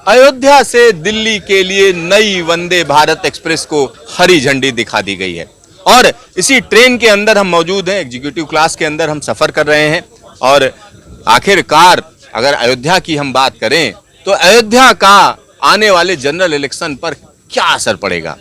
अयोध्या से दिल्ली के लिए नई वंदे भारत एक्सप्रेस को हरी झंडी दिखा दी गई है और इसी ट्रेन के अंदर हम मौजूद हैं। एग्जीक्यूटिव क्लास के अंदर हम सफर कर रहे हैं और आखिरकार अगर अयोध्या की हम बात करें तो अयोध्या का आने वाले जनरल इलेक्शन पर क्या असर पड़ेगा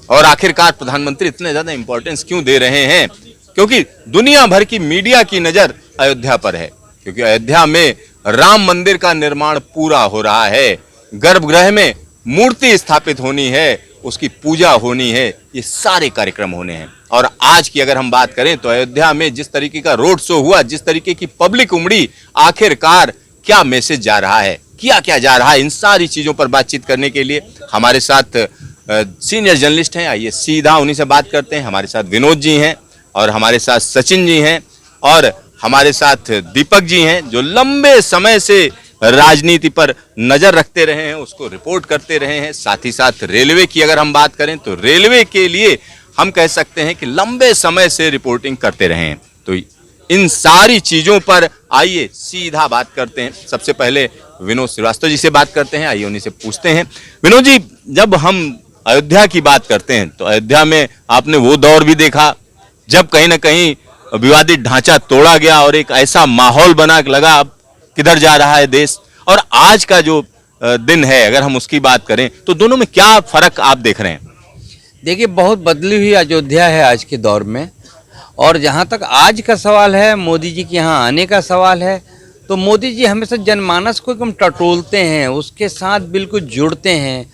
और आखिरकार प्रधानमंत्री इतने ज्यादा इंपॉर्टेंस क्यों दे रहे हैं, क्योंकि दुनिया भर की मीडिया की नजर अयोध्या पर है। क्योंकि अयोध्या में राम मंदिर का निर्माण पूरा हो रहा है, गर्भगृह में मूर्ति स्थापित होनी है, उसकी पूजा होनी है, ये सारे कार्यक्रम होने हैं। और आज की अगर हम बात करें तो अयोध्या में जिस तरीके का रोड शो हुआ, जिस तरीके की पब्लिक उमड़ी, आखिरकार क्या मैसेज जा रहा है, किया क्या जा रहा है, इन सारी चीजों पर बातचीत करने के लिए हमारे साथ सीनियर जर्नलिस्ट हैं। आइए सीधा उन्हीं से बात करते हैं। हमारे साथ विनोद जी हैं और हमारे साथ सचिन जी हैं और हमारे साथ दीपक जी हैं, जो लंबे समय से राजनीति पर नजर रखते रहे हैं, उसको रिपोर्ट करते रहे हैं। साथ ही साथ रेलवे की अगर हम बात करें तो रेलवे के लिए हम कह सकते हैं कि लंबे समय से रिपोर्टिंग करते रहे हैं। तो इन सारी चीजों पर आइए सीधा बात करते हैं। सबसे पहले विनोद श्रीवास्तव जी से बात करते हैं, आइए उन्हीं से पूछते हैं। विनोद जी, जब हम अयोध्या की बात करते हैं तो अयोध्या में आपने वो दौर भी देखा जब कहीं ना कहीं विवादित ढांचा तोड़ा गया और एक ऐसा माहौल बना लगा अब किधर जा रहा है देश, और आज का जो दिन है अगर हम उसकी बात करें तो दोनों में क्या फर्क आप देख रहे हैं? देखिए, बहुत बदली हुई अयोध्या है आज के दौर में। और जहाँ तक आज का सवाल है, मोदी जी के यहाँ आने का सवाल है, तो मोदी जी हमेशा जनमानस को एकदम टटोलते हैं, उसके साथ बिल्कुल जुड़ते हैं।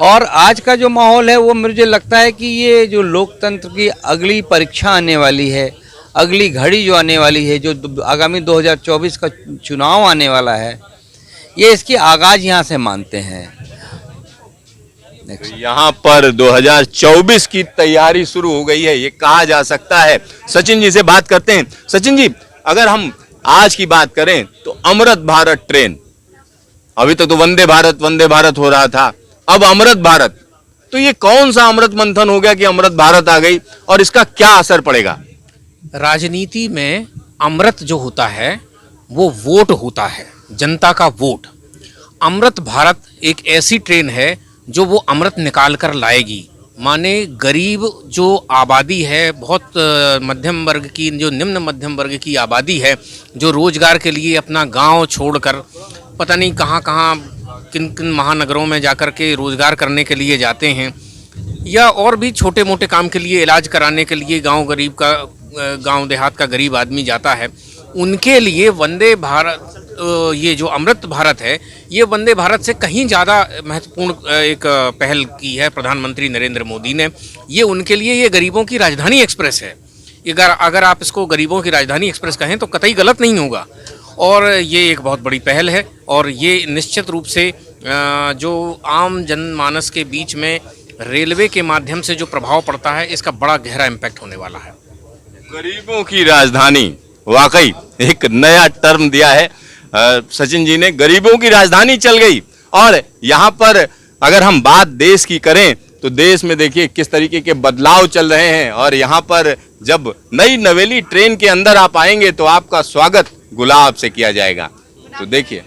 और आज का जो माहौल है वो मुझे लगता है कि ये जो लोकतंत्र की अगली परीक्षा आने वाली है, अगली घड़ी जो आने वाली है, जो आगामी 2024 का चुनाव आने वाला है, ये इसकी आगाज यहाँ से मानते हैं। तो यहाँ पर 2024 की तैयारी शुरू हो गई है, ये कहा जा सकता है। सचिन जी से बात करते हैं। सचिन जी, अगर हम आज की बात करें तो अमृत भारत ट्रेन, अभी तक तो वंदे भारत हो रहा था, अब अमृत भारत, तो ये कौन सा अमृत मंथन हो गया कि अमृत भारत आ गई और इसका क्या असर पड़ेगा? राजनीति में अमृत जो होता है वो वोट होता है, जनता का वोट। अमृत भारत एक ऐसी ट्रेन है जो वो अमृत निकाल कर लाएगी। माने गरीब जो आबादी है, बहुत मध्यम वर्ग की, जो निम्न मध्यम वर्ग की आबादी है, जो रोजगार के लिए अपना गांव छोड़कर पता नहीं कहाँ कहाँ किन किन महानगरों में जाकर के रोजगार करने के लिए जाते हैं, या और भी छोटे मोटे काम के लिए, इलाज कराने के लिए गांव देहात का गरीब आदमी जाता है, उनके लिए वंदे भारत, ये जो अमृत भारत है, ये वंदे भारत से कहीं ज़्यादा महत्वपूर्ण एक पहल की है प्रधानमंत्री नरेंद्र मोदी ने। ये उनके लिए ये गरीबों की राजधानी एक्सप्रेस है। अगर आप इसको गरीबों की राजधानी एक्सप्रेस कहें तो कतई गलत नहीं होगा। और ये एक बहुत बड़ी पहल है और ये निश्चित रूप से जो आम जनमानस के बीच में रेलवे के माध्यम से जो प्रभाव पड़ता है, इसका बड़ा गहरा इम्पैक्ट होने वाला है। गरीबों की राजधानी, वाकई एक नया टर्म दिया है सचिन जी ने। गरीबों की राजधानी चल गई। और यहाँ पर अगर हम बात देश की करें तो देश में देखिए किस तरीके के बदलाव चल रहे हैं। और यहाँ पर जब नई नवेली ट्रेन के अंदर आप आएंगे तो आपका स्वागत गुलाब से किया जाएगा। तो देखिए,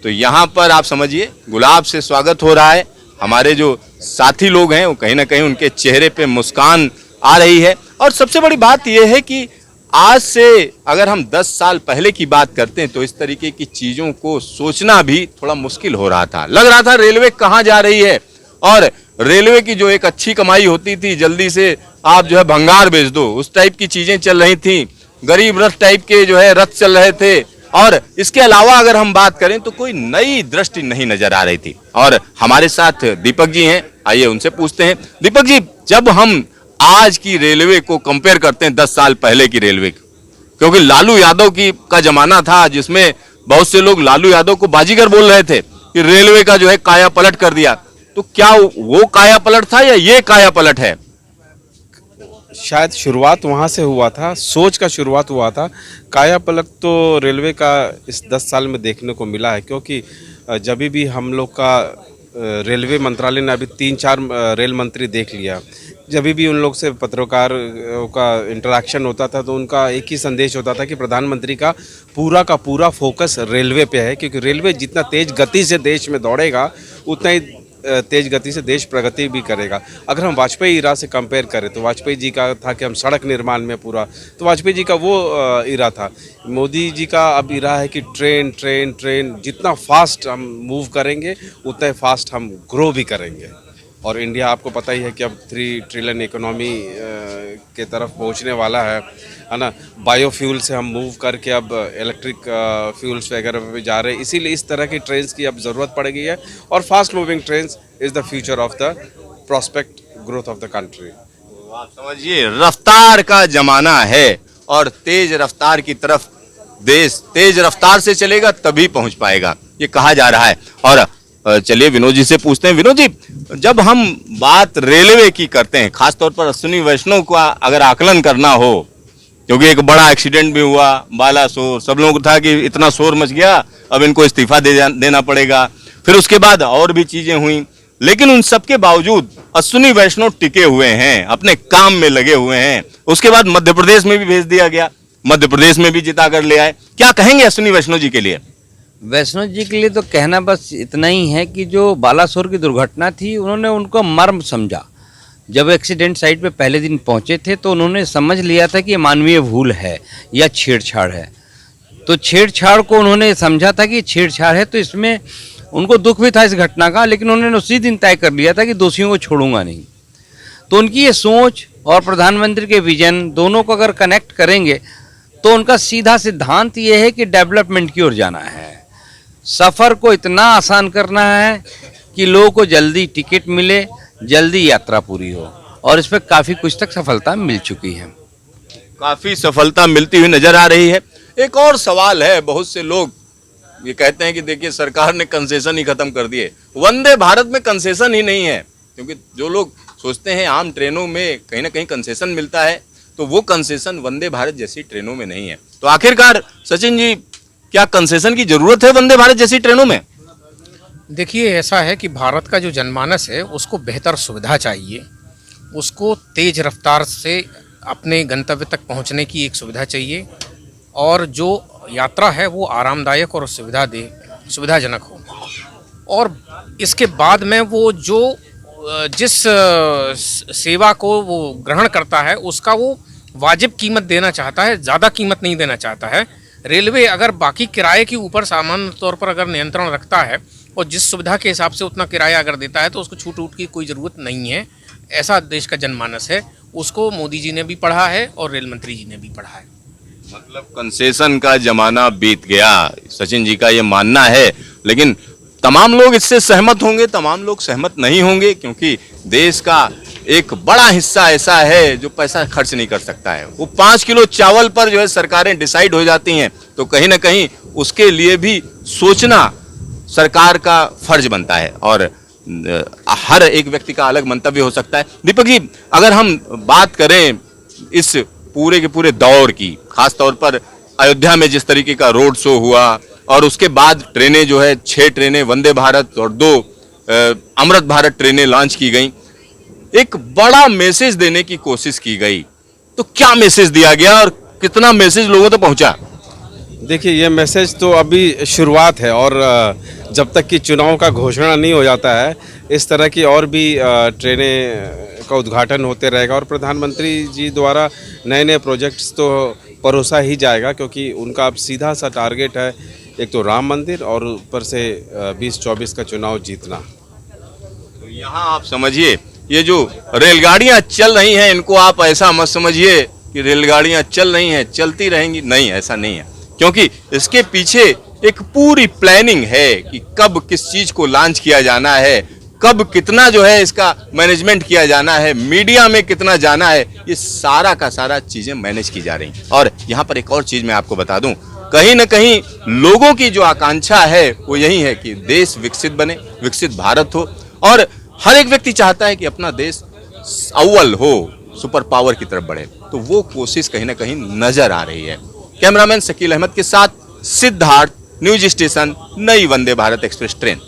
तो यहाँ पर आप समझिए गुलाब से स्वागत हो रहा है। हमारे जो साथी लोग हैं वो कहीं ना कहीं उनके चेहरे पे मुस्कान आ रही है। और सबसे बड़ी बात यह है कि आज से अगर हम 10 साल पहले की बात करते हैं तो इस तरीके की चीजों को सोचना भी थोड़ा मुश्किल हो रहा था। लग रहा था रेलवे कहाँ जा रही है, और रेलवे की जो एक अच्छी कमाई होती थी, जल्दी से आप जो है भंगार बेच दो, उस टाइप की चीजें चल रही थी। गरीब रथ टाइप के जो है रथ चल रहे थे। और इसके अलावा अगर हम बात करें तो कोई नई दृष्टि नहीं नजर आ रही थी। और हमारे साथ दीपक जी हैं, आइए उनसे पूछते हैं। दीपक जी, जब हम आज की रेलवे को कंपेयर करते हैं 10 साल पहले की रेलवे, क्योंकि लालू यादव का जमाना था जिसमें बहुत से लोग लालू यादव को बाजीगर बोल रहे थे कि रेलवे का जो है काया पलट कर दिया, तो क्या वो काया पलट था या ये काया पलट है? शायद शुरुआत वहाँ से हुआ था, सोच का शुरुआत हुआ था। काया पलट तो रेलवे का इस 10 साल में देखने को मिला है, क्योंकि जब भी हम लोग का रेलवे मंत्रालय ने अभी 3-4 रेल मंत्री देख लिया जब भी उन लोग से पत्रकार का इंटरेक्शन होता था तो उनका एक ही संदेश होता था कि प्रधानमंत्री का पूरा फोकस रेलवे पे है, क्योंकि रेलवे जितना तेज गति से देश में दौड़ेगा उतना ही तेज गति से देश प्रगति भी करेगा। अगर हम वाजपेयी इरा से कंपेयर करें तो वाजपेयी जी का था कि हम सड़क निर्माण में पूरा, तो वाजपेयी जी का वो इरा था। मोदी जी का अब इरा है कि ट्रेन ट्रेन ट्रेन, जितना फास्ट हम मूव करेंगे उतना ही फास्ट हम ग्रो भी करेंगे। और इंडिया आपको पता ही है कि अब 3 ट्रिलियन इकोनॉमी के तरफ पहुंचने वाला है ना। बायोफ्यूल से हम मूव करके अब इलेक्ट्रिक फ्यूल्स वगैरह पे जा रहे हैं, इसीलिए इस तरह की ट्रेन्स की अब ज़रूरत पड़ गई है। और fast moving trains is the future of the prospect growth of the country. आप समझिए, रफ्तार का जमाना है और तेज रफ्तार की तरफ देश तेज रफ्तार से चलेगा तभी पहुंच पाएगा, ये कहा जा रहा है। और चलिए विनोद जी से पूछते हैं। विनोद जी, जब हम बात रेलवे की करते हैं, खासतौर पर अश्विनी वैष्णव का अगर आकलन करना हो, क्योंकि एक बड़ा एक्सीडेंट भी हुआ, बालासोर, सब लोगों को था कि इतना शोर मच गया अब इनको इस्तीफा देना पड़ेगा, फिर उसके बाद और भी चीजें हुई, लेकिन उन सब के बावजूद अश्विनी वैष्णव टिके हुए हैं, अपने काम में लगे हुए हैं। उसके बाद मध्य प्रदेश में भी भेज दिया गया, मध्य प्रदेश में भी जिता कर ले आए। क्या कहेंगे अश्विनी वैष्णव जी के लिए? वैष्णव जी के लिए तो कहना बस इतना ही है कि जो बालासोर की दुर्घटना थी उन्होंने उनको मर्म समझा। जब एक्सीडेंट साइट पे पहले दिन पहुंचे थे तो उन्होंने समझ लिया था कि ये मानवीय भूल है या छेड़छाड़ है। तो छेड़छाड़ को उन्होंने समझा था कि छेड़छाड़ है, तो इसमें उनको दुख भी था इस घटना का, लेकिन उन्होंने उसी दिन तय कर लिया था कि दोषियों को छोड़ूंगा नहीं। तो उनकी ये सोच और प्रधानमंत्री के विजन दोनों को अगर कनेक्ट करेंगे तो उनका सीधा सिद्धांत ये है कि डेवलपमेंट की ओर जाना है, सफ़र को इतना आसान करना है कि लोगों को जल्दी टिकट मिले, जल्दी यात्रा पूरी हो, और इस पर काफ़ी कुछ तक सफलता मिल चुकी है। काफी सफलता मिलती हुई नजर आ रही है। एक और सवाल है, बहुत से लोग ये कहते हैं कि देखिए सरकार ने कंसेशन ही खत्म कर दिए। वंदे भारत में कंसेशन ही नहीं है, क्योंकि जो लोग सोचते हैं आम ट्रेनों में कहीं ना कहीं कंसेशन मिलता है, तो वो कंसेशन वंदे भारत जैसी ट्रेनों में नहीं है। तो आखिरकार सचिन जी, क्या कंसेशन की जरूरत है वंदे भारत जैसी ट्रेनों में? देखिए, ऐसा है कि भारत का जो जनमानस है उसको बेहतर सुविधा चाहिए, उसको तेज रफ्तार से अपने गंतव्य तक पहुंचने की एक सुविधा चाहिए, और जो यात्रा है वो आरामदायक और सुविधाजनक हो। और इसके बाद में वो जो जिस सेवा को वो ग्रहण करता है उसका वो वाजिब कीमत देना चाहता है, ज़्यादा कीमत नहीं देना चाहता है। रेलवे अगर बाकी किराए के ऊपर सामान्य तौर पर अगर नियंत्रण रखता है और जिस सुविधा के हिसाब से उतना किराया अगर देता है तो उसको छूट की कोई ज़रूरत नहीं है। ऐसा देश का जनमानस है, उसको मोदी जी ने भी पढ़ा है और रेल मंत्री जी ने भी पढ़ा है। मतलब कंसेशन का जमाना बीत गया, सचिन जी का ये मानना है। लेकिन तमाम लोग इससे सहमत होंगे, तमाम लोग सहमत नहीं होंगे, क्योंकि देश का एक बड़ा हिस्सा ऐसा है जो पैसा खर्च नहीं कर सकता है। वो 5 किलो चावल पर जो है सरकारें डिसाइड हो जाती हैं, तो कहीं ना कहीं उसके लिए भी सोचना सरकार का फर्ज बनता है। और हर एक व्यक्ति का अलग मंतव्य हो सकता है। दीपक जी, अगर हम बात करें इस पूरे के पूरे दौर की, खास तौर पर अयोध्या में जिस तरीके का रोड शो हुआ और उसके बाद ट्रेनें जो है 6 ट्रेनें वंदे भारत और 2 अमृत भारत ट्रेनें लॉन्च की गई, एक बड़ा मैसेज देने की कोशिश की गई, तो क्या मैसेज दिया गया और कितना मैसेज लोगों तक पहुंचा? देखिए, ये मैसेज तो अभी शुरुआत है, और जब तक कि चुनाव का घोषणा नहीं हो जाता है इस तरह की और भी ट्रेनें का उद्घाटन होते रहेगा। और प्रधानमंत्री जी द्वारा नए नए प्रोजेक्ट्स तो परोसा ही जाएगा, क्योंकि उनका अब सीधा सा टारगेट है, एक तो राम मंदिर और ऊपर से 2024 का चुनाव जीतना। तो यहाँ आप समझिए, ये जो रेलगाड़ियां चल रही हैं, इनको आप ऐसा मत समझिए कि रेलगाड़ियां चल रही हैं चलती रहेंगी, नहीं, ऐसा नहीं है। क्योंकि इसके पीछे एक पूरी प्लानिंग है कि कब किस चीज को लॉन्च किया जाना है, कब कितना जो है इसका मैनेजमेंट किया जाना है, मीडिया में कितना जाना है, ये सारा का सारा चीजें मैनेज की जा रही हैं। और यहाँ पर एक और चीज मैं आपको बता दूं, कहीं ना कहीं लोगों की जो आकांक्षा है वो यही है कि देश विकसित बने, विकसित भारत हो, और हर एक व्यक्ति चाहता है कि अपना देश अव्वल हो, सुपर पावर की तरफ बढ़े। तो वो कोशिश कहीं ना कहीं नजर आ रही है। कैमरामैन शकील अहमद के साथ सिद्धार्थ, न्यूज स्टेशन, नई वंदे भारत एक्सप्रेस ट्रेन।